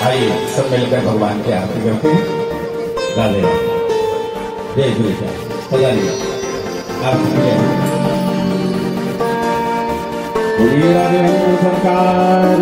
आइए सब मिलकर भगवान की आरती करते हैं। राधे राधे, जय गुरु सजा लिया आरती सरकार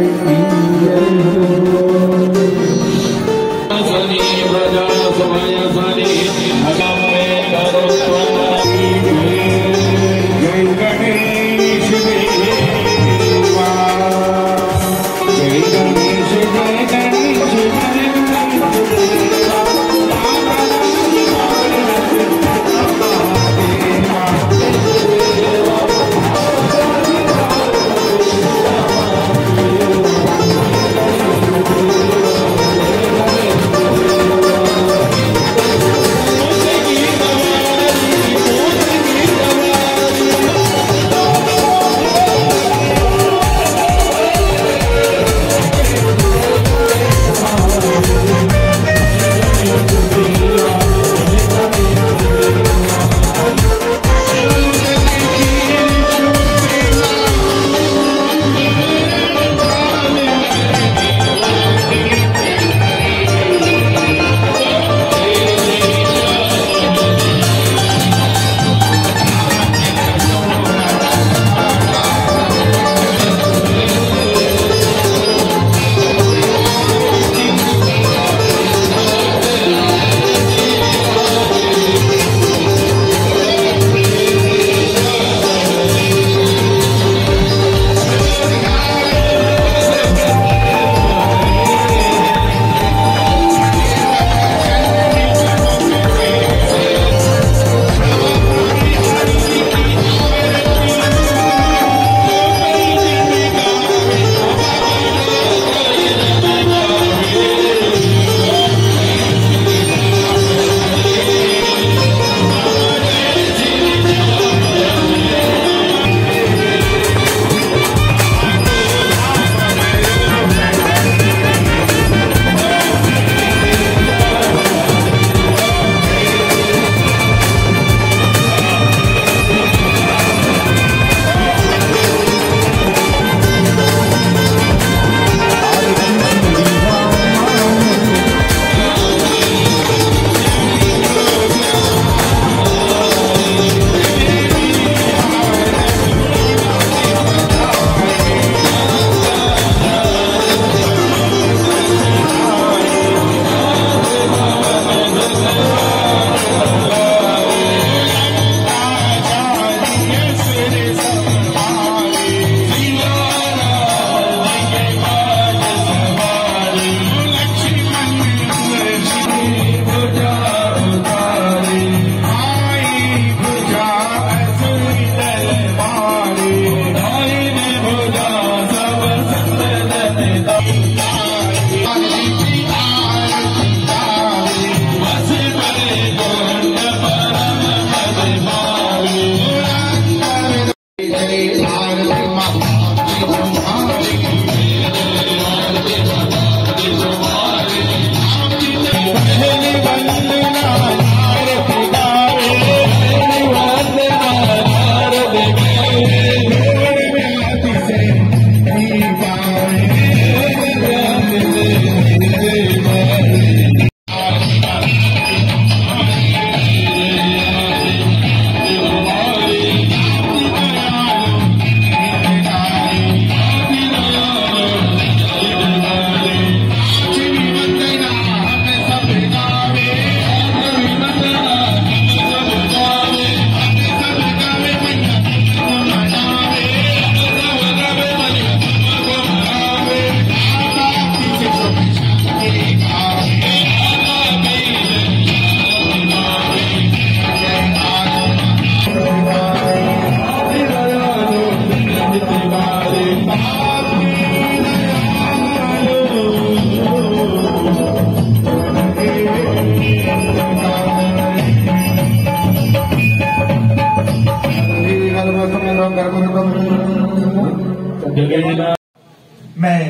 मैं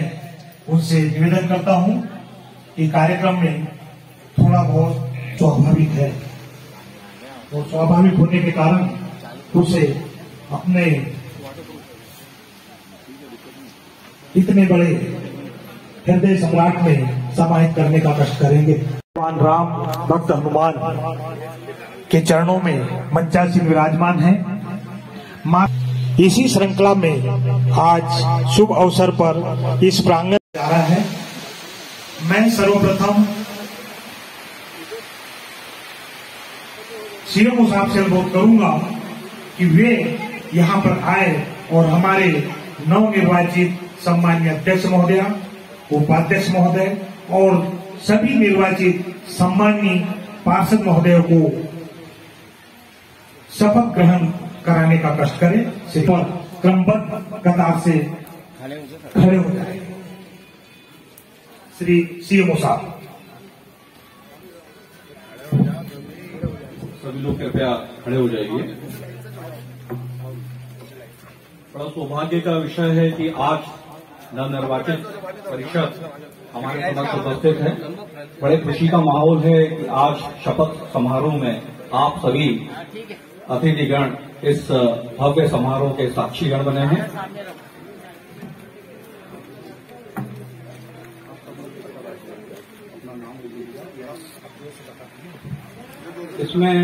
उनसे निवेदन करता हूं कि कार्यक्रम में थोड़ा बहुत स्वाभाविक है और स्वाभाविक होने के कारण उसे अपने इतने बड़े हृदय सम्राट में समाहित करने का कष्ट करेंगे। भगवान राम भक्त हनुमान के चरणों में मंचासीन विराजमान है। मां इसी श्रृंखला में आज शुभ अवसर पर इस प्रांगण जा रहा है। मैं सर्वप्रथम सीएमओ साहब से अनुरोध करूंगा कि वे यहाँ पर आए और हमारे नवनिर्वाचित सम्माननीय अध्यक्ष महोदय, उपाध्यक्ष महोदय और सभी निर्वाचित सम्माननीय पार्षद महोदय को शपथ ग्रहण कराने का कष्ट करें। पर क्रमबद्ध कतार से खड़े हो जाए। श्री सीएमओ साहब। सभी लोग कृपया खड़े हो जाइए। बड़ा सौभाग्य का विषय है कि आज नवनिर्वाचित परिषद हमारे समक्ष उपस्थित है। बड़े खुशी का माहौल है कि आज शपथ समारोह में आप सभी अतिथिगण इस भव्य समारोह के साक्षीगण बने हैं। इसमें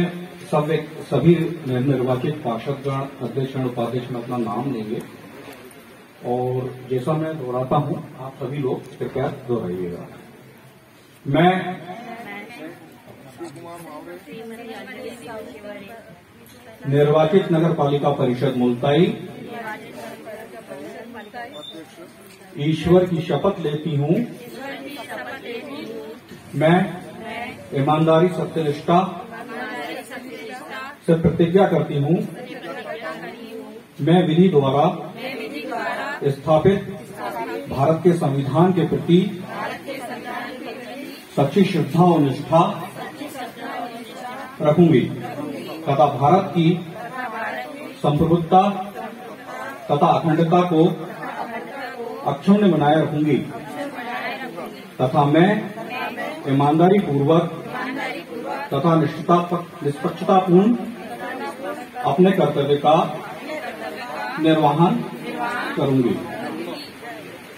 सभी निर्वाचित पार्षदगण, अध्यक्षगण, उपाध्यक्षगण अपना नाम देंगे और जैसा मैं दोहराता हूं आप सभी लोग कृपया दोहराइएगा। मैं निर्वाचित नगर पालिका परिषद मुल्ताई ईश्वर की शपथ लेती हूं। मैं ईमानदारी सत्यनिष्ठा से प्रतिज्ञा करती हूं। मैं विधि द्वारा स्थापित भारत के संविधान के प्रति सच्ची श्रद्धा और निष्ठा रखूंगी तथा भारत की संप्रभुता तथा अखंडता को अक्षुण्ण बनाए रखूंगी तथा मैं ईमानदारी पूर्वक तथा निष्पक्षतापूर्ण अपने कर्तव्य का निर्वहन करूंगी।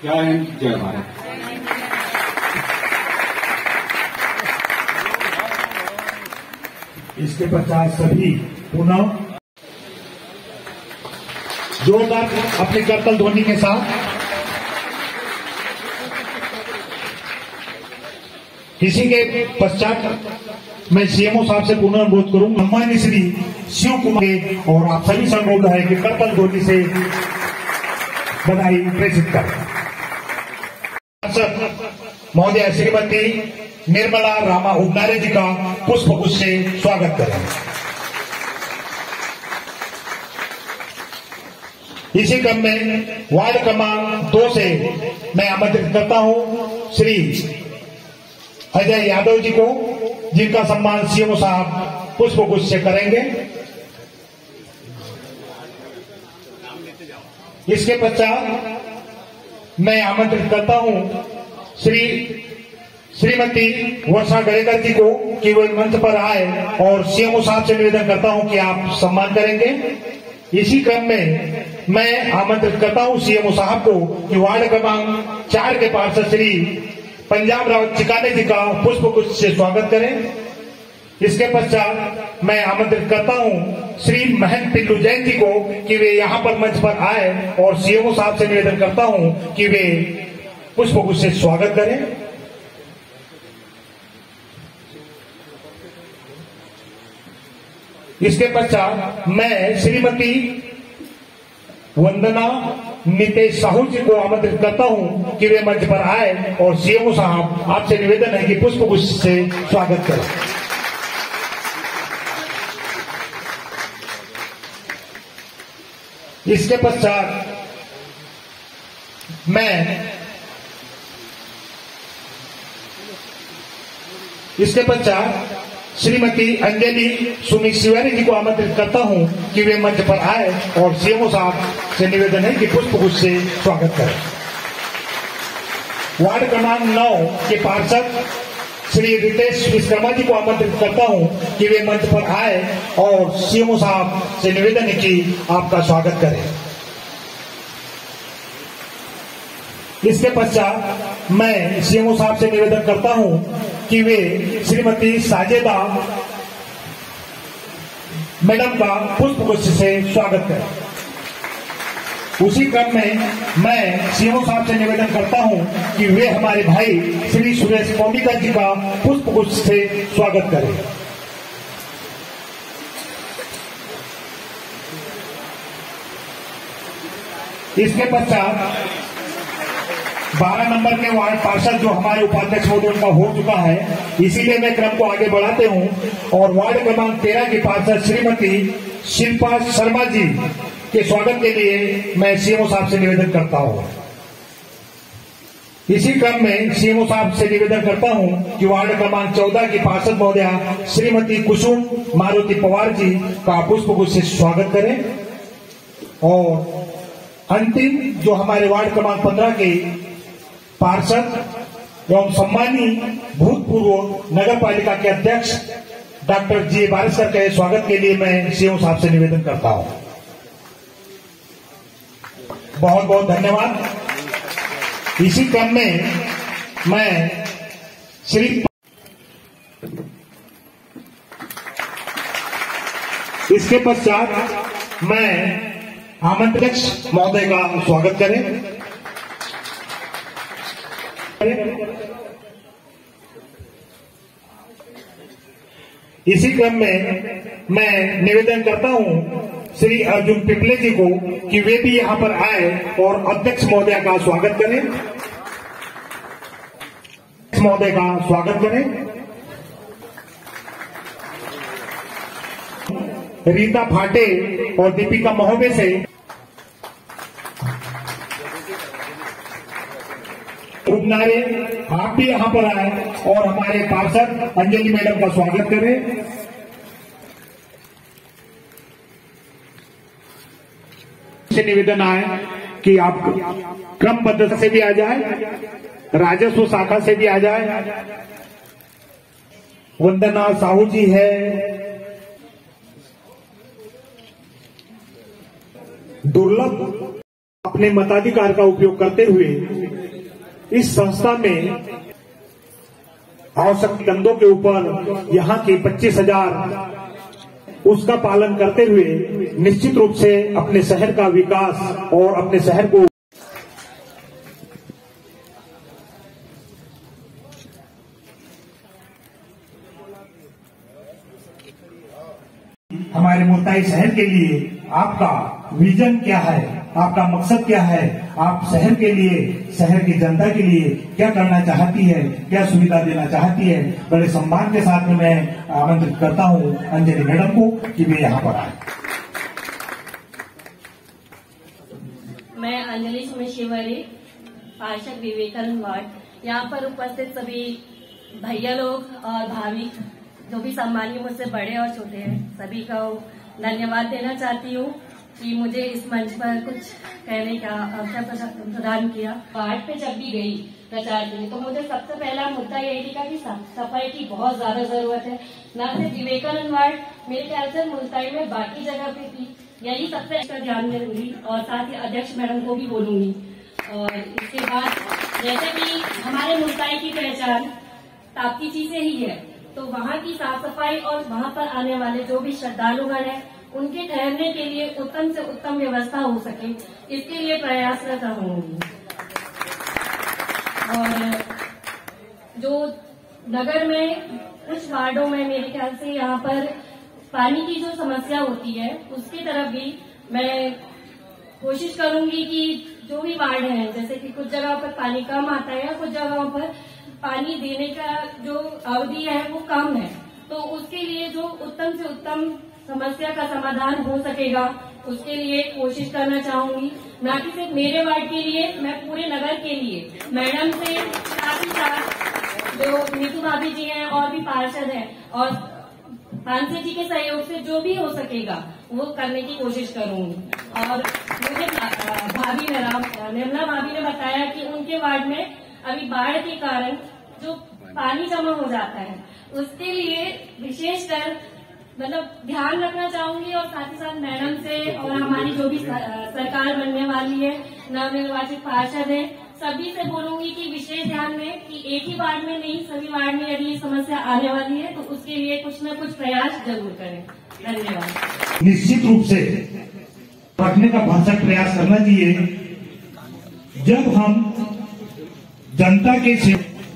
जय हिंद, जय भारत। इसके पश्चात सभी पुनः जोरदार अपने करतल ध्वनि के साथ इसी के पश्चात मैं सीएमओ साहब से पुनः अनुरोध करूंगा, सम्माननीय श्री शिव कुमार और आप सभी से अनुरोध है कि करतल ध्वनि से बधाई प्रेषित करें। महोदय श्रीमती निर्मला रामा उगनारे जी का पुष्पगुच्छ से स्वागत करें। इसी क्रम में वार्ड क्रमांक 2 से मैं आमंत्रित करता हूं श्री अजय यादव जी को, जिनका सम्मान सीएमओ साहब पुष्पगुच्छ से करेंगे। इसके पश्चात मैं आमंत्रित करता हूं श्रीमती वर्षा गरेकर जी को कि वो मंच पर आए और सीएमओ साहब से निवेदन करता हूं कि आप सम्मान करेंगे। इसी क्रम में मैं आमंत्रित करता हूं सीएमओ साहब को कि वार्ड क्रमांक 4 के पार्षद श्री पंजाब राव चिकाने जी का पुष्पगुच्छ से स्वागत करें। इसके पश्चात मैं आमंत्रित करता हूं श्री महंत पिल्लू जैन जी को कि वे यहां पर मंच पर आए और सीएमओ साहब से निवेदन करता हूं कि वे पुष्पगुच्छ से स्वागत करें। इसके पश्चात मैं श्रीमती वंदना नितेश साहू जी को आमंत्रित करता हूं कि वे मंच पर आए और सीएमओ साहब आपसे निवेदन है कि पुष्पगुच्छ से स्वागत करें। इसके पश्चात श्रीमती अंजलि सुमित शिवानी जी को आमंत्रित करता हूं कि वे मंच पर आए और सीएमओ साहब से निवेदन है कि पुष्पगुच्छ से स्वागत करें। वार्ड क्रमांक 9 के पार्षद श्री रितेश विश्वकर्मा जी को आमंत्रित करता हूं कि वे मंच पर आए और सीएमओ साहब से निवेदन है कि आपका स्वागत करें। इसके पश्चात मैं सीएमओ साहब से निवेदन करता हूं कि वे श्रीमती साजेदा मैडम का पुष्पगुच्छ से स्वागत करें। उसी क्रम में मैं सीएमओ साहब से निवेदन करता हूं कि वे हमारे भाई श्री सुरेश पौंडिका जी का पुष्पगुच्छ से स्वागत करें। इसके पश्चात 12 नंबर के वार्ड पार्षद जो हमारे उपाध्यक्ष महोदय उनका हो चुका है, इसीलिए मैं क्रम को आगे बढ़ाते हूं और वार्ड क्रमांक 13 की पार्षद श्रीमती शिल्पा शर्मा जी के स्वागत के लिए मैं सीएमओ साहब से निवेदन करता हूं। इसी क्रम में सीएमओ साहब से निवेदन करता हूं कि वार्ड क्रमांक 14 की पार्षद महोदया श्रीमती कुसुम मारुति पवार जी का पुष्पगुच्छ से स्वागत करें और अंतिम जो हमारे वार्ड क्रमांक 15 के पार्षद एवं सम्मानीय भूतपूर्व नगर पालिका के अध्यक्ष डॉक्टर जी बारिस्कर के स्वागत के लिए मैं सीएम साहब से निवेदन करता हूं। बहुत बहुत धन्यवाद। इसी क्रम में मैं इसके पश्चात मैं आमंत्रित महोदय का स्वागत करें। इसी क्रम में मैं निवेदन करता हूं श्री अर्जुन पिपले जी को कि वे भी यहां पर आए और अध्यक्ष महोदय का स्वागत करें। महोदय का स्वागत करें। रीता फाटे और दीपिका महोबे से उपनारे आप भी यहां पर आए और हमारे पार्षद अंजलि मैडम का स्वागत करें। से निवेदन आए कि आप क्रमबद्ध से भी आ जाए, राजस्व शाखा से भी आ जाए। वंदना साहू जी है, दुर्लभ अपने मताधिकार का उपयोग करते हुए इस संस्था में आवश्यक कंधों के ऊपर यहाँ की 25,000 उसका पालन करते हुए निश्चित रूप से अपने शहर का विकास और अपने शहर को हमारे मुल्ताई शहर के लिए आपका विजन क्या है, आपका मकसद क्या है, आप शहर के लिए, शहर की जनता के लिए क्या करना चाहती है, क्या सुविधा देना चाहती है। बड़े सम्मान के साथ में मैं आमंत्रित करता हूं अंजलि मैडम को कि वे यहाँ पर आए। मैं अंजलि सोमेश्वरी, पार्षद विवेकानंद वार्ड। यहाँ पर उपस्थित सभी भैया लोग और भाभी जो भी सम्मानीय मुझसे बड़े और छोटे हैं, सभी का धन्यवाद देना चाहती हूँ कि मुझे इस मंच पर कुछ कहने का अवसर प्रदान किया। वार्ड पे जब भी गई प्रचार के लिए तो मुझे सबसे पहला मुद्दा यही दिखा कि सफाई की बहुत ज्यादा जरूरत है। न सिर्फ विवेकानंद वार्ड, मेरे ख्याल से मुल्ताई में बाकी जगह पे भी यही सबसे अच्छा ध्यान में दूंगी और साथ ही अध्यक्ष मैडम को भी बोलूंगी। और इसके बाद जैसे कि हमारे मुल्ताई की पहचान ताप्ती चीजें ही है, तो वहाँ की साफ सफाई और वहाँ पर आने वाले जो भी श्रद्धालुगण हैं उनके ठहरने के लिए उत्तम से उत्तम व्यवस्था हो सके, इसके लिए प्रयासरत रहूंगी। और जो नगर में कुछ वार्डों में मेरे ख्याल से यहाँ पर पानी की जो समस्या होती है उसकी तरफ भी मैं कोशिश करूंगी कि जो भी वार्ड हैं, जैसे कि कुछ जगह पर पानी कम आता है या कुछ जगहों पर पानी देने का जो अवधि है वो कम है, तो उसके लिए जो उत्तम से उत्तम समस्या का समाधान हो सकेगा उसके लिए कोशिश करना चाहूंगी। न कि सिर्फ मेरे वार्ड के लिए, मैं पूरे नगर के लिए मैडम से साथ ही साथ जो नीतू भाभी जी हैं और भी पार्षद हैं और पांसे जी के सहयोग से जो भी हो सकेगा वो करने की कोशिश करूंगी। और मुझे भाभी निर्मला भाभी ने बताया कि उनके वार्ड में अभी बाढ़ के कारण जो पानी जमा हो जाता है उसके लिए विशेषकर मतलब ध्यान रखना चाहूंगी और साथ ही साथ मैडम से और हमारी जो भी सरकार बनने वाली है, नवनिर्वाचित पार्षद है, सभी से बोलूंगी कि विशेष ध्यान दें कि एक ही वार्ड में नहीं, सभी वार्ड में यदि ये समस्या आने वाली है तो उसके लिए कुछ न कुछ प्रयास जरूर करें। धन्यवाद। निश्चित रूप से रखने का भरसक प्रयास करना चाहिए। जब हम जनता के से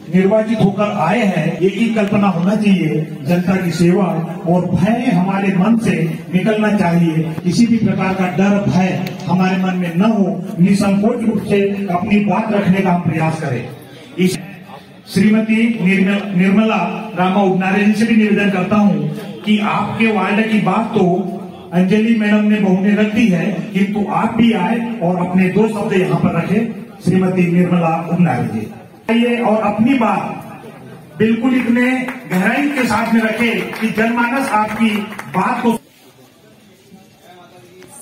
निर्वाचित होकर आए हैं, एक ही कल्पना होना चाहिए, जनता की सेवा, और भय हमारे मन से निकलना चाहिए। किसी भी प्रकार का डर भय हमारे मन में न हो, निसंकोच रूप से अपनी बात रखने का हम प्रयास करें। इस श्रीमती निर्मला रामा उबनारे जी से भी निवेदन करता हूं कि आपके वार्ड की बात तो अंजलि मैडम ने बहू ने रख दी है, किंतु आप भी आए और अपने 2 शब्द यहाँ पर रखे। श्रीमती निर्मला उबनारे जी आइए और अपनी बात बिल्कुल इतने गहराई के साथ में रखे कि जनमानस आपकी बात को।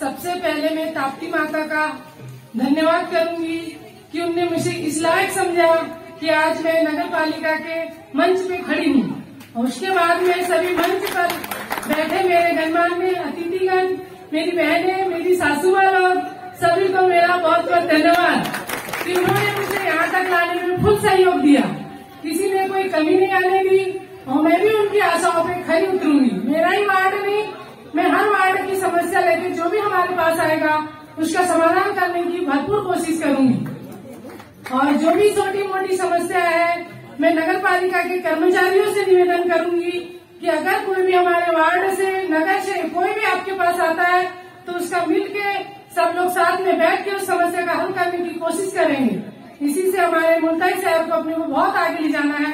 सबसे पहले मैं ताप्ती माता का धन्यवाद करूंगी कि उनने मुझे इस लायक समझा कि आज मैं नगर पालिका के मंच पे खड़ी हूँ। और उसके बाद में सभी मंच पर बैठे मेरे गणमान्य अतिथिगण, मेरी बहनें, मेरी सासूमां और सभी को मेरा बहुत बहुत धन्यवाद कि उन्होंने मुझे यहाँ तक लाने में फुल सहयोग दिया। किसी ने कोई कमी नहीं आने दी और मैं भी उनकी आशाओं पे खरी उतरूंगी। मेरा ही वार्ड नहीं, मैं हर वार्ड की समस्या लेकर जो भी हमारे पास आएगा उसका समाधान करने की भरपूर कोशिश करूंगी। और जो भी छोटी मोटी समस्या है, मैं नगर पालिका के कर्मचारियों से निवेदन करूंगी कि अगर कोई भी हमारे वार्ड से, नगर से कोई भी आपके पास आता है तो उसका मिलके सब लोग साथ में बैठ के उस समस्या का हल करने की कोशिश करेंगे। इसी से हमारे मुल्ताई शहर को अपने को बहुत आगे ले जाना है।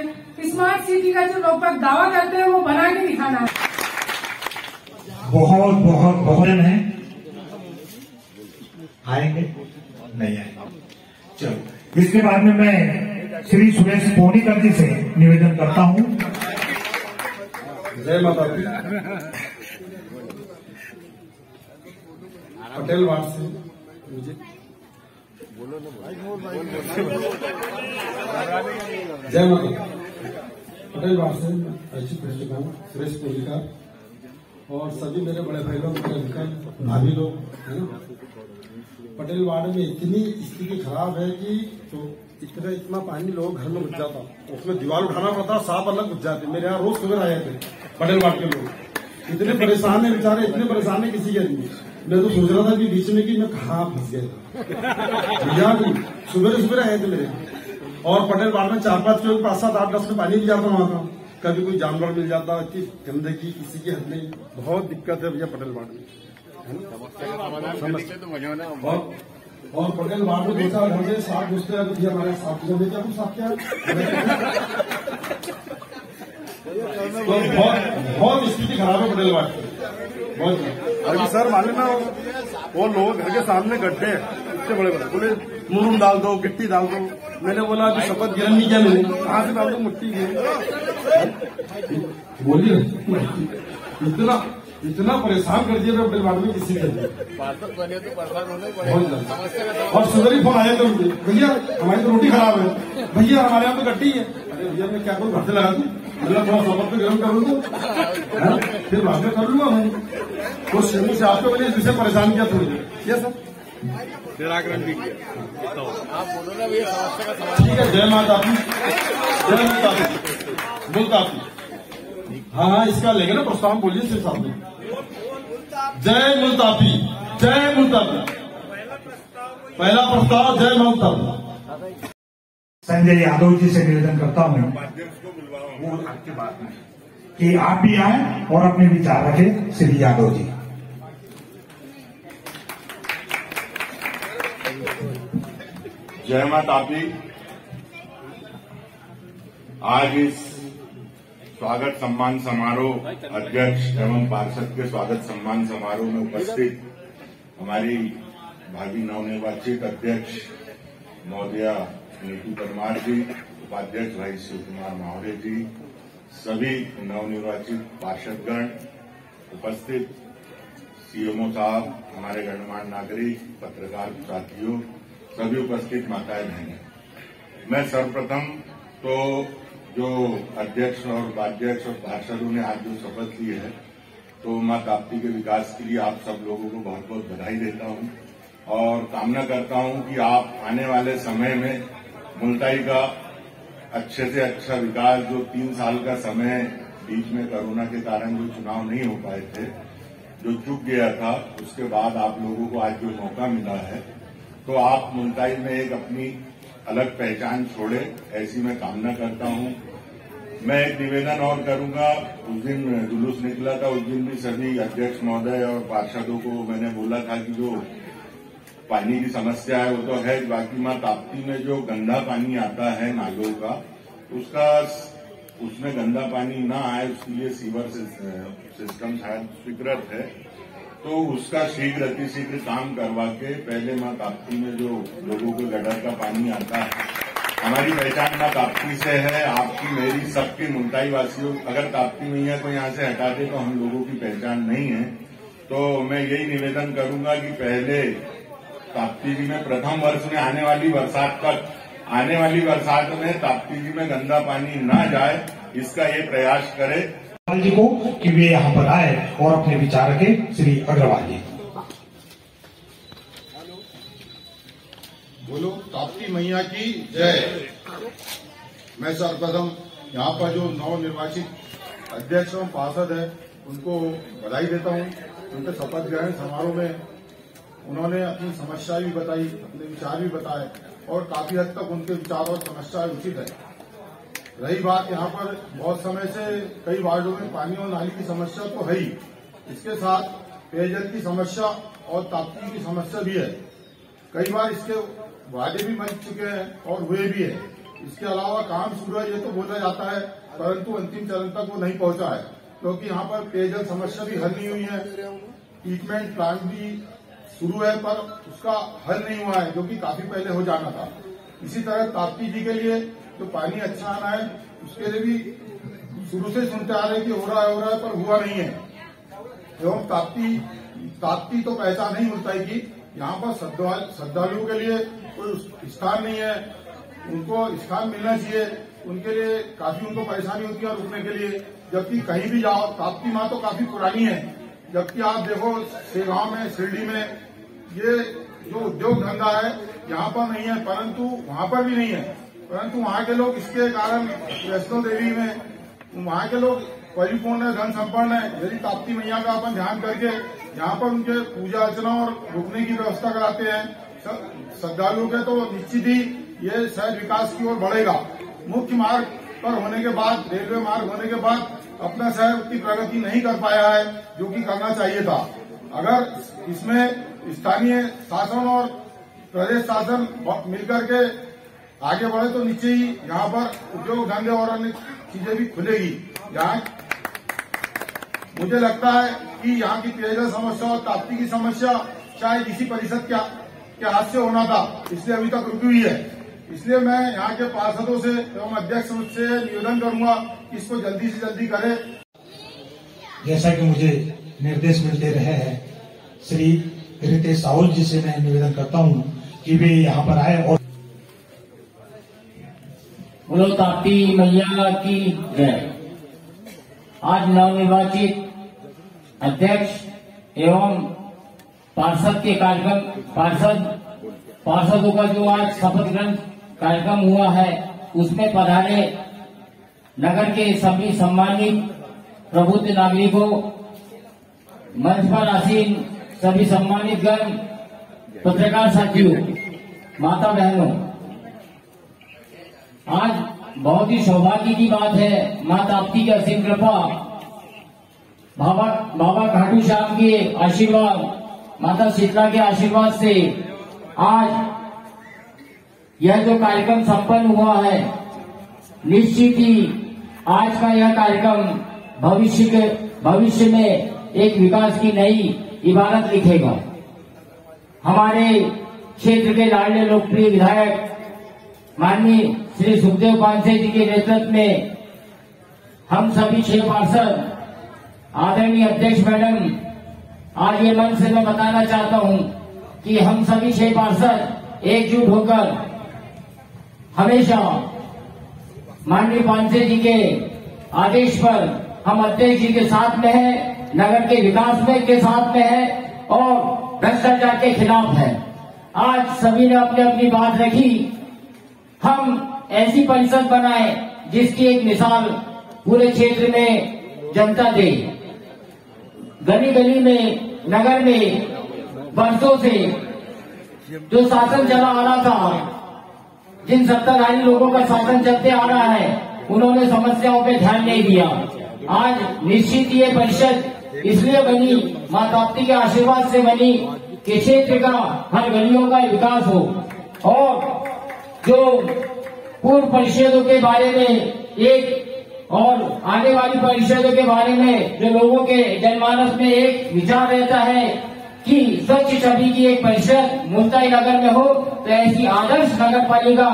स्मार्ट सिटी का जो लोग दावा करते हैं वो बना के दिखाना है। बहुत बहुत बहुत है। आएंगे नहीं आएंगे। चलो, इसके बाद में मैं श्री सुरेश पोनीकर जी से निवेदन करता हूँ। जय माता दी। पटेल वार्ड से मुझे जय माता। पटेल वार्ड से परिचित हो चुका हूँ, सुरेश पोनीकर, और सभी मेरे बड़े भाई लोग, मेरे अंकल, भाभी लोग है ना। पटेल वार्ड में इतनी स्थिति खराब है कि तो इतना पानी लोग घर में घुस जाता, उसमें दीवार उठाना पड़ता, सांप अलग घुस जाते। मेरे यहाँ रोज सुबह आए थे पटेल वार्ड के लोग, इतने परेशान है बेचारे, इतने परेशान है किसी के नहीं। मैं तो सोच रहा था कि बीच में कि मैं कहाँ फंस गया भैया। सुबह आए थे मेरे, और पटेल वार्ड में 4-5 किलो 5-7 8-10 में पानी भी जाता वहां का। कभी कोई जानवर मिल जाता, इतनी गंदगी, किसी की हद नहीं, बहुत दिक्कत है भैया पटेल वार्ड में, है ना। और पटेल वार्ड में 2-4 घर में साफ घुसते हैं, भैया हमारे साफ क्या कुछ साफ क्या तो बहुत स्थिति खराब है पटेल वार्ड की, बहुत। अभी सर मालूम ना, वो लोग घर के सामने गड्ढे इतने बड़े बड़े, बोले मुरूम डाल दो, गिट्टी डाल दो। मैंने बोला अभी शपथ ग्रहण नहीं किया मैंने, कहाँ से डाल दो मिट्टी की, बोलिए इतना परेशान कर दिया पटेल वार्ड में किसी ने। और सुबह ही फोन आया था मुझे, भैया हमारी तो रोटी खराब है, भैया हमारे यहाँ तो गड्ढी है। अरे भैया मैं क्या करूँ, घर से लगा दूँ, मतलब थोड़ा शपथ पे गर्म कर लूँ, फिर बाद में कर लूंगा मैं। तो शेमू से आपको मैंने जिसे परेशान किया थोड़ी, ये सर निराकरण भी किया। आप बोलो ना भैया समस्या का, ठीक है। जय माता दी, जय मुल्ताफी, मुल्ताफी। हाँ, इसका लेंगे ना प्रस्ताव, बोलिए सिर्फ सामने। जय मुल्ताफी, जय मुल्ताफी। पहला प्रस्ताव जय मुल्ताफी। संजय यादव जी से निवेदन करता हूँ वो आपकी बात में कि आप भी आए और अपने विचार रखें। श्री यादव जी। जय माता दी। आज इस स्वागत सम्मान समारोह अध्यक्ष एवं पार्षद के स्वागत सम्मान समारोह में उपस्थित हमारी भावी नवनिर्वाचित अध्यक्ष महोदया नीतू परमार जी, उपाध्यक्ष भाई शिव कुमार मावड़े जी, सभी नवनिर्वाचित पार्षदगण, उपस्थित सीएमओ साहब, हमारे गणमान्य नागरिक, पत्रकार साथियों, सभी उपस्थित माताएं बहनें। मैं सर्वप्रथम तो जो अध्यक्ष और उपाध्यक्ष और पार्षदों ने आज जो शपथ ली है, तो मां ताप्ती के विकास के लिए आप सब लोगों को बहुत बहुत बधाई देता हूं और कामना करता हूं कि आप आने वाले समय में मुल्ताई का अच्छे से अच्छा विकास, जो 3 साल का समय बीच में कोरोना के कारण जो चुनाव नहीं हो पाए थे, जो चूक गया था, उसके बाद आप लोगों को आज जो मौका मिला है, तो आप मुल्ताई में एक अपनी अलग पहचान छोड़े, ऐसी मैं कामना करता हूं। मैं एक निवेदन और करूंगा। उस दिन जुलूस निकला था, उस दिन भी सभी अध्यक्ष महोदय और पार्षदों को मैंने बोला था कि जो पानी की समस्या है वो तो है, बाकी मां ताप्ती में जो गंदा पानी आता है नालों का, उसमें गंदा पानी ना आए उसके लिए सीवर सिस्टम शायद स्वीकृत है, तो उसका शीघ्र अतिशीघ्र काम करवा के पहले मां ताप्ती में जो लोगों को गटर का पानी आता है, हमारी पहचान मां ताप्ती से है, आपकी मेरी सबकी मुल्ताई वासियों, अगर ताप्ती मैया को यहाँ से हटा दे तो हम लोगों की पहचान नहीं है। तो मैं यही निवेदन करूंगा कि पहले ताप्ती जी में प्रथम वर्ष में आने वाली बरसात में ताप्ती जी में गंदा पानी न जाए, इसका ये प्रयास करे जी को कि वे यहाँ पर आए और अपने विचार रखें। श्री अग्रवाल जी। बोलो ताप्ती मैया की जय। मैं सर्वप्रथम यहाँ पर जो नवनिर्वाचित अध्यक्ष एवं पार्षद है उनको बधाई देता हूँ। उनके शपथ ग्रहण समारोह में उन्होंने अपनी समस्याएं भी बताई, अपने विचार भी बताए और काफी हद तक उनके विचार और समस्याएं उचित है। रही बात यहाँ पर बहुत समय से कई वार्डों में पानी और नाली की समस्या तो है ही, इसके साथ पेयजल की समस्या और ताप्ती की समस्या भी है। कई बार इसके वादे भी बन चुके हैं और हुए भी है। इसके अलावा काम शुरू है ये तो बोला जाता है, परंतु अंतिम चरण तक वो नहीं पहुंचा है, क्योंकि यहाँ पर पेयजल समस्या भी हल नहीं हुई है। ट्रीटमेंट प्लांट भी शुरू है पर उसका हल नहीं हुआ है, जो कि काफी पहले हो जाना था। इसी तरह ताप्ती जी के लिए जो पानी अच्छा आना है उसके लिए भी शुरू से सुनते आ रहे कि हो रहा है पर हुआ नहीं है। एवं ताप्ती तो पहचान नहीं मुल्ताई की, यहाँ पर श्रद्धालुओं के लिए कोई स्थान नहीं है, उनको स्थान मिलना चाहिए। उनके लिए काफी उनको परेशानी होती है रुकने के लिए, जबकि कहीं भी जाओ ताप्ती माँ तो काफी पुरानी है। जबकि आप देखो शेगांव में, शिरडी में ये जो उद्योग धंधा है यहाँ पर नहीं है, परंतु वहाँ पर भी नहीं है, परंतु वहाँ के लोग इसके कारण वैष्णो देवी में वहाँ के लोग परिपूर्ण है, धन संपन्न है। यदि ताप्ती मैया का अपन ध्यान करके यहाँ पर उनके पूजा अर्चना और रुकने की व्यवस्था कराते हैं श्रद्धालुओं के, तो निश्चित ही ये शहर विकास की ओर बढ़ेगा। मुख्य मार्ग पर होने के बाद, रेलवे मार्ग होने के बाद अपना शहर उतनी प्रगति नहीं कर पाया है जो कि करना चाहिए था। अगर इसमें स्थानीय शासन और प्रदेश शासन मिलकर के आगे बढ़े तो नीचे ही यहाँ पर उद्योग धंधे और अन्य चीजें भी खुलेगी। यहाँ मुझे लगता है कि यहाँ की पेयजल समस्या और ताप्ती की समस्या शायद इसी परिषद के हाथ से होना था, इसलिए अभी तक रुकी हुई है। इसलिए मैं यहाँ के पार्षदों से एवं अध्यक्ष से निवेदन करूंगा कि इसको जल्दी से जल्दी करें। जैसा कि मुझे निर्देश मिलते रहे हैं, श्री रितेश साहुल जी से मैं निवेदन करता हूँ कि वे यहाँ पर आए और बोलो ताप्ती मैया की जय। आज नवनिर्वाचित अध्यक्ष एवं पार्षद के पार्षदों का जो आज शपथ ग्रहण कार्यक्रम हुआ है उसमें पधारे नगर के सभी सम्मानित प्रबुद्ध नागरिकों, मंच पर आसीन सभी सम्मानित गण, पत्रकार साथियों, माता बहनों, आज बहुत ही सौभाग्य की बात है। मां ताप्ती की असीम कृपा, बाबा खाटू श्याम के आशीर्वाद, माता शीतला के आशीर्वाद से आज यह जो कार्यक्रम संपन्न हुआ है, निश्चित ही आज का यह कार्यक्रम भविष्य में एक विकास की नई इबारत लिखेगा। हमारे क्षेत्र के लाडले लोकप्रिय विधायक माननीय श्री सुखदेव पांसे जी के नेतृत्व में हम सभी 6 पार्षद, आदरणीय अध्यक्ष मैडम, आज ये मंच से मैं बताना चाहता हूं कि हम सभी 6 पार्षद एकजुट होकर हमेशा माननीय पांसे जी के आदेश पर हम अध्यक्ष जी के साथ में है, नगर के विकास में के साथ में है और भ्रष्टाचार के खिलाफ है। आज सभी ने अपनी अपनी बात रखी, हम ऐसी परिषद बनाए जिसकी एक मिसाल पूरे क्षेत्र में जनता दे। गली गली में, नगर में वर्षों से जो शासन चला आ रहा था, जिन सत्ताधारी लोगों का शासन चलते आ रहा है, उन्होंने समस्याओं पे ध्यान नहीं दिया। आज निश्चित ये परिषद इसलिए बनी, मां ताप्ती के आशीर्वाद से बनी कि क्षेत्र का, हर गलियों का विकास हो। और जो पूर्व परिषदों के बारे में एक और आने वाली परिषदों के बारे में जो लोगों के जनमानस में एक विचार रहता है कि स्वच्छ छवि की एक परिषद मुल्ताई नगर में हो, तो ऐसी आदर्श नगर पालिका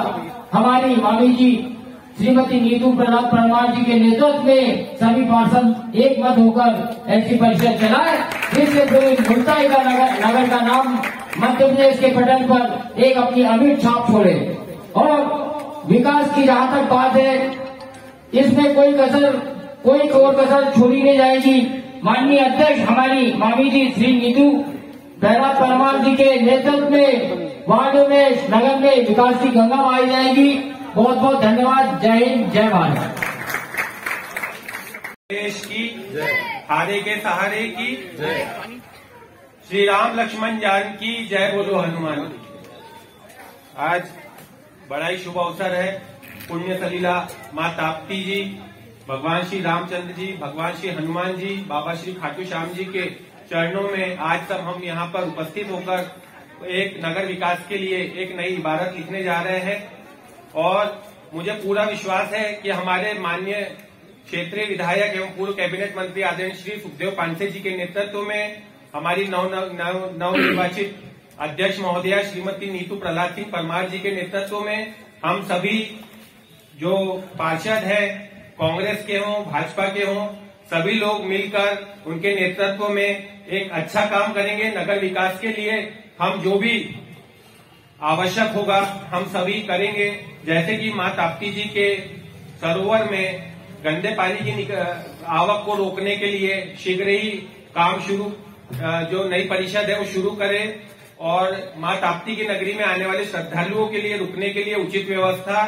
हमारी मामी जी श्रीमती नीतू प्रहलाद परमार जी के नेतृत्व में सभी पार्षद एक मत होकर ऐसी परिषद चलाए, जिससे पूरे मुल्ताई का नगर का नाम मध्य प्रदेश के पटल पर एक अपनी अमिट छाप छोड़े। और विकास की जहाँ तक बात है, इसमें कोई और कसर छोड़ी नहीं जाएगी। माननीय अध्यक्ष हमारी मामी जी श्री नीतू प्रहलाद परमार जी के नेतृत्व में वार्डों में, नगर में विकास की गंगा बहाई जाएगी। बहुत बहुत धन्यवाद। जय हिंद, जय भारत। देश की हारे के सहारे की श्री राम लक्ष्मण जानकी जय बोलो हनुमान की। आज बड़ा ही शुभ अवसर है। पुण्य सलीला मां ताप्ती जी, भगवान श्री रामचंद्र जी, भगवान श्री हनुमान जी, बाबा श्री खाटू श्याम जी के चरणों में आज सब हम यहाँ पर उपस्थित होकर एक नगर विकास के लिए एक नई इबारत लिखने जा रहे हैं। और मुझे पूरा विश्वास है कि हमारे माननीय क्षेत्रीय विधायक एवं पूर्व कैबिनेट मंत्री आदरणीय श्री सुखदेव पांसे जी के नेतृत्व में हमारी नवनिर्वाचित अध्यक्ष महोदया श्रीमती नीतू प्रहलाद सिंह परमार जी के नेतृत्व में हम सभी जो पार्षद हैं, कांग्रेस के हों, भाजपा के हों, सभी लोग मिलकर उनके नेतृत्व में एक अच्छा काम करेंगे। नगर विकास के लिए हम जो भी आवश्यक होगा हम सभी करेंगे। जैसे कि मां ताप्ती जी के सरोवर में गंदे पानी की आवक को रोकने के लिए शीघ्र ही काम शुरू, जो नई परिषद है वो शुरू करे और मां ताप्ती की नगरी में आने वाले श्रद्धालुओं के लिए रुकने के लिए उचित व्यवस्था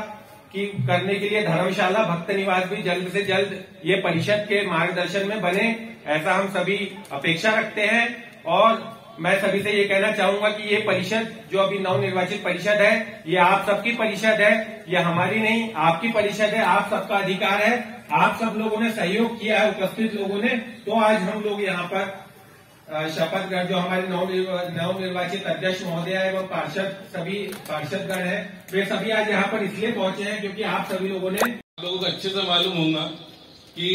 की करने के लिए धर्मशाला, भक्त निवास भी जल्द से जल्द ये परिषद के मार्गदर्शन में बने, ऐसा हम सभी अपेक्षा रखते हैं। और मैं सभी से ये कहना चाहूंगा कि ये परिषद जो अभी नवनिर्वाचित परिषद है, ये आप सबकी परिषद है, ये हमारी नहीं, आपकी परिषद है, आप सबका अधिकार है। आप सब लोगों ने सहयोग किया है, उपस्थित लोगों ने, तो आज हम लोग यहाँ पर शपथ ग्रहण, जो हमारे नवनिर्वाचित अध्यक्ष महोदय एवं पार्षद, सभी पार्षदगण हैं, वे सभी आज यहाँ पर इसलिए पहुंचे हैं क्योंकि आप सभी लोगों ने, लोगों को अच्छे से मालूम होगा कि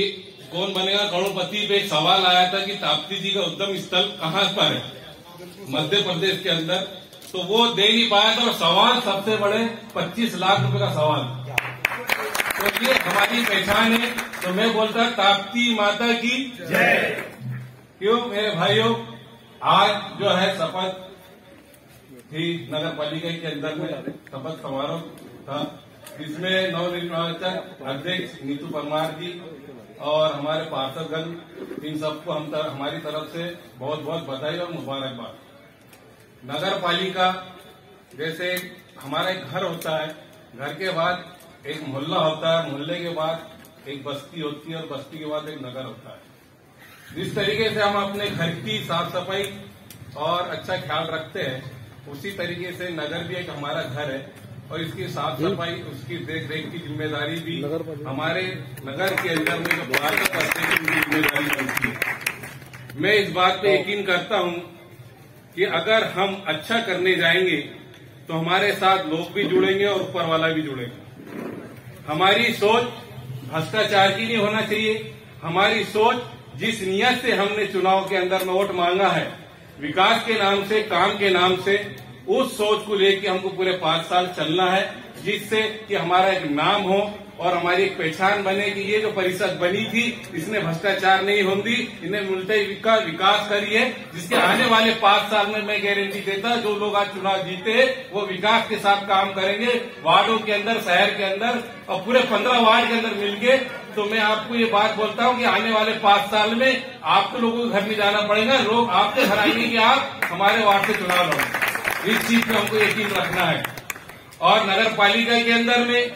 कौन बनेगा करोड़पति पे एक सवाल आया था कि ताप्ती जी का उद्यम स्थल कहाँ पर है मध्य प्रदेश के अंदर, तो वो दे नहीं पाया था। और सवाल सबसे बड़े 25 लाख रुपए का सवाल, तो ये हमारी पहचान है। तो मैं बोलता ताप्ती माता की जय। क्यों मेरे भाइयों, आज जो है शपथ थी नगर पालिका के अंदर में, शपथ समारोह था, इसमें नवनिर्वाचित अध्यक्ष नीतू परमार जी और हमारे पार्षदगण, इन सबको हमारी तरफ से बहुत बहुत बधाई और मुबारकबाद। नगर पालिका जैसे हमारा एक घर होता है, घर के बाद एक मोहल्ला होता है, मोहल्ले के बाद एक बस्ती होती है और बस्ती के बाद एक नगर होता है। जिस तरीके से हम अपने घर की साफ सफाई और अच्छा ख्याल रखते हैं, उसी तरीके से नगर भी एक हमारा घर है और इसकी साफ सफाई, उसकी देख रेख की जिम्मेदारी भी हमारे नगर के अंदर में जो भारत करते हैं उनकी जिम्मेदारी बनती है। मैं इस बात पे यकीन करता हूं कि अगर हम अच्छा करने जाएंगे तो हमारे साथ लोग भी जुड़ेंगे और ऊपर वाला भी जुड़ेगा। हमारी सोच भ्रष्टाचार की नहीं होना चाहिए। हमारी सोच जिस नियत से हमने चुनाव के अंदर में वोट मांगा है, विकास के नाम से, काम के नाम से, उस सोच को लेकर हमको पूरे 5 साल चलना है, जिससे कि हमारा एक नाम हो और हमारी एक पहचान बने कि ये जो परिषद बनी थी इसने भ्रष्टाचार नहीं होगी, इन्हें मुल्ताई का विकास करी है, जिसके आने वाले 5 साल में मैं गारंटी देता जो लोग आज चुनाव जीते वो विकास के साथ काम करेंगे, वार्डों के अंदर, शहर के अंदर और पूरे 15 वार्ड के अंदर मिलके। तो मैं आपको ये बात बोलता हूँ कि आने वाले 5 साल में आपको लोगों को घर में जाना पड़ेगा, लोग आपसे हराएंगे कि आप हमारे वार्ड से चुनाव लड़ो। इस चीज पे हमको यकीन रखना है। और नगर पालिका के अंदर में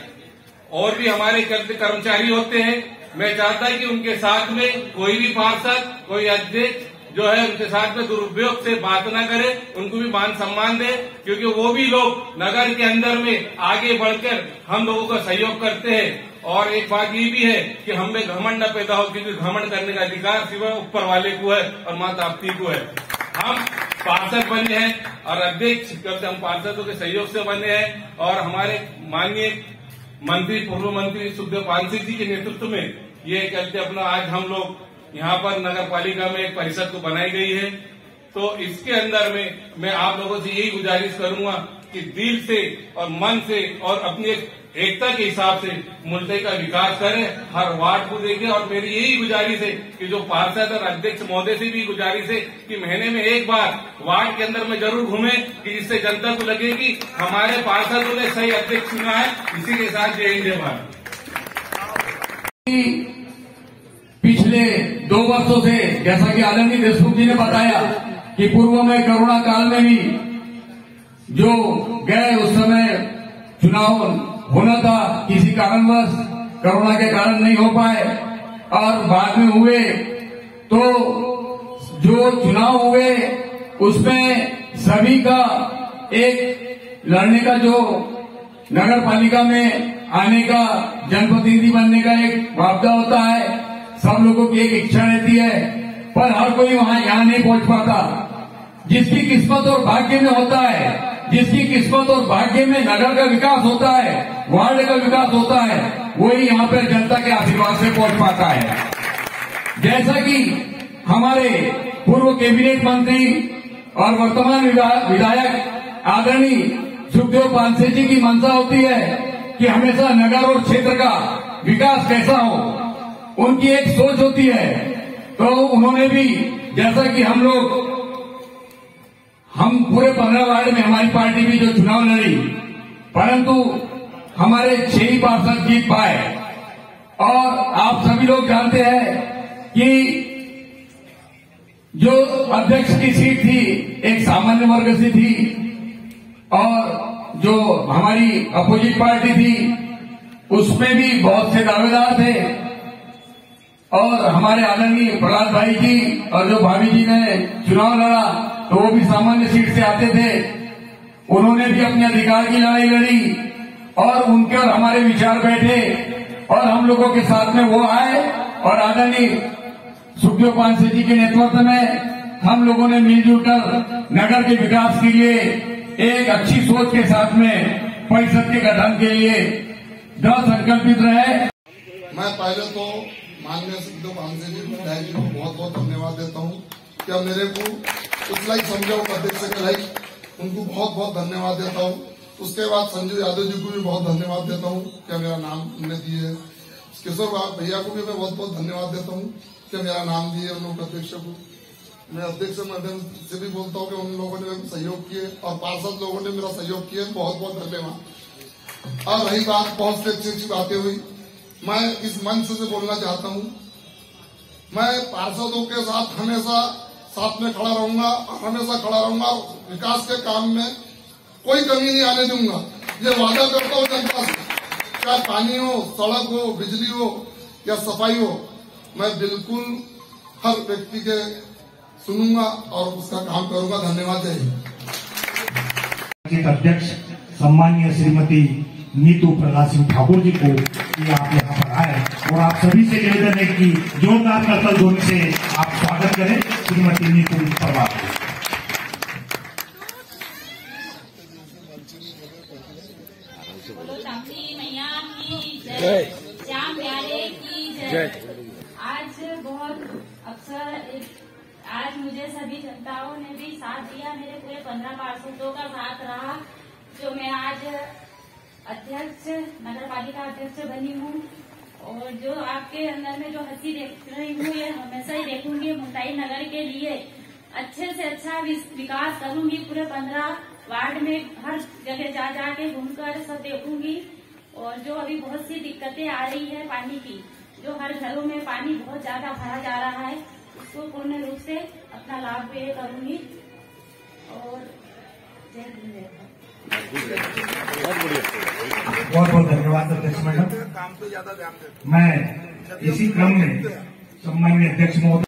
और भी हमारे कर्मचारी होते हैं। मैं चाहता कि उनके साथ में कोई भी पार्षद, कोई अध्यक्ष जो है उनके साथ में दुरुपयोग से बात न करे, उनको भी मान सम्मान दे, क्योंकि वो भी लोग नगर के अंदर में आगे बढ़कर हम लोगों का सहयोग करते हैं। और एक बात ये भी है कि हम में घमंड न पैदा हो, क्योंकि घमंड करने का अधिकार सिर्फ ऊपर वाले को है और मां ताप्ती को है। हम पार्षद बने हैं और अध्यक्ष कब से हम पार्षदों के सहयोग से बने हैं और हमारे माननीय मंत्री, पूर्व मंत्री सुखदेव पांसे जी के नेतृत्व में ये कहते अपना आज हम लोग यहाँ पर नगर पालिका में एक परिषद को बनाई गई है। तो इसके अंदर में मैं आप लोगों से यही गुजारिश करूंगा कि दिल से और मन से और अपनी एकता के हिसाब से मुल्क का विकास करें, हर वार्ड को देखें। और मेरी यही गुजारिश है कि जो पार्षद और अध्यक्ष महोदय से भी गुजारिश है कि महीने में एक बार वार्ड के अंदर में जरूर घूमें, कि जिससे जनता को लगे कि हमारे पार्षदों ने सही अध्यक्ष चुना है। इसी के साथ जय हिंद जय भारत। पिछले 2 वर्षों से जैसा कि आदरणीय देशमुख जी ने बताया कि पूर्व में कोरोना काल में भी जो गए उस समय चुनाव होना था, किसी कारणवश कोरोना के कारण नहीं हो पाए और बाद में हुए। तो जो चुनाव हुए उसमें सभी का एक लड़ने का, जो नगर पालिका में आने का, जनप्रतिनिधि बनने का एक वापदा होता है। सब लोगों की एक इच्छा रहती है, पर हर कोई यहाँ नहीं पहुंच पाता। जिसकी किस्मत और भाग्य में होता है, जिसकी किस्मत और भाग्य में नगर का विकास होता है, वार्ड का विकास होता है, वही यहाँ पर जनता के आशीर्वाद से पहुंच पाता है। जैसा कि हमारे पूर्व कैबिनेट मंत्री और वर्तमान विधायक आदरणीय सुखदेव पांसे जी की मंशा होती है कि हमेशा नगर और क्षेत्र का विकास कैसा हो, उनकी एक सोच होती है। तो उन्होंने भी, जैसा कि हम पूरे 15 वार्ड में हमारी पार्टी भी जो चुनाव लड़ी, परंतु हमारे 6 ही पार्षद जीत पाए। और आप सभी लोग जानते हैं कि जो अध्यक्ष की सीट थी एक सामान्य वर्ग से थी और जो हमारी अपोजिट पार्टी थी उसमें भी बहुत से दावेदार थे। और हमारे आदरणीय प्रहलाद भाई जी और जो भाभी जी ने चुनाव लड़ा तो वो भी सामान्य सीट से आते थे। उन्होंने भी अपने अधिकार की लड़ाई लड़ी और उनके और हमारे विचार बैठे और हम लोगों के साथ में वो आए और आदरणीय सुखदेव पांसे जी के नेतृत्व में हम लोगों ने मिलजुल कर नगर के विकास के लिए एक अच्छी सोच के साथ में परिषद के गठन के लिए दृढ़ संकल्पित रहे। मैं पहले तो माननीय सुखदेव पांसे जी विधायक जी को बहुत बहुत धन्यवाद देता हूँ कि अब मेरे को उस लाइक समझाओ अध्यक्ष के लाइक, उनको बहुत बहुत धन्यवाद देता हूँ। उसके बाद संजय यादव जी को भी बहुत धन्यवाद देता हूँ कि मेरा नाम उन्होंने दिए है। किशोर भैया को भी मैं बहुत बहुत धन्यवाद देता हूँ कि मेरा नाम दिए उन लोग अध्यक्ष को। मैं अध्यक्ष माध्यम से भी बोलता हूँ कि उन लोगों ने सहयोग किए और पार्षद लोगों ने मेरा सहयोग किया, बहुत बहुत धन्यवाद। और रही बात बहुत से अच्छी अच्छी बातें हुई, मैं इस मंच से बोलना चाहता हूँ, मैं पार्षदों के साथ हमेशा साथ में खड़ा रहूंगा और हमेशा खड़ा रहूंगा। विकास के काम में कोई कमी नहीं आने दूंगा, ये वादा करता हूँ जनता से। चाहे पानी हो, सड़क हो, बिजली हो या सफाई हो, मैं बिल्कुल हर व्यक्ति के सुनूंगा और उसका काम करूंगा। धन्यवाद। अध्यक्ष सम्मानीय श्रीमती नीतू प्रहलाद सिंह ठाकुर जी को ये आप यहाँ पर आए और आप सभी से निवेदन है कि जोरदार करतल ध्वनि से आप स्वागत करें श्रीमती नीतू प्रहलाद। बोलो ताप्ती मैया की जय, श्याम प्यारे की जय। आज बहुत अवसर, आज मुझे सभी जनताओं ने भी साथ दिया, मेरे पूरे 15 पार्षदों का साथ रहा, जो मैं आज अध्यक्ष, नगर पालिका अध्यक्ष बनी हूँ। और जो आपके अंदर में जो हंसी देख रही हूँ, ये हमेशा ही देखूंगी। मुंटाई नगर के लिए अच्छे से अच्छा विकास करूंगी। पूरे 15 वार्ड में हर जगह जा जाके घूमकर सब देखूंगी। और जो अभी बहुत सी दिक्कतें आ रही है पानी की, जो हर घरों में पानी बहुत ज्यादा भरा जा रहा है, उसको पूर्ण रूप से अपना लाभ करूंगी। और जय हिंद। बहुत बहुत धन्यवाद अध्यक्ष मैडम। मैं इसी क्रम में सम्माननीय अध्यक्ष महोदय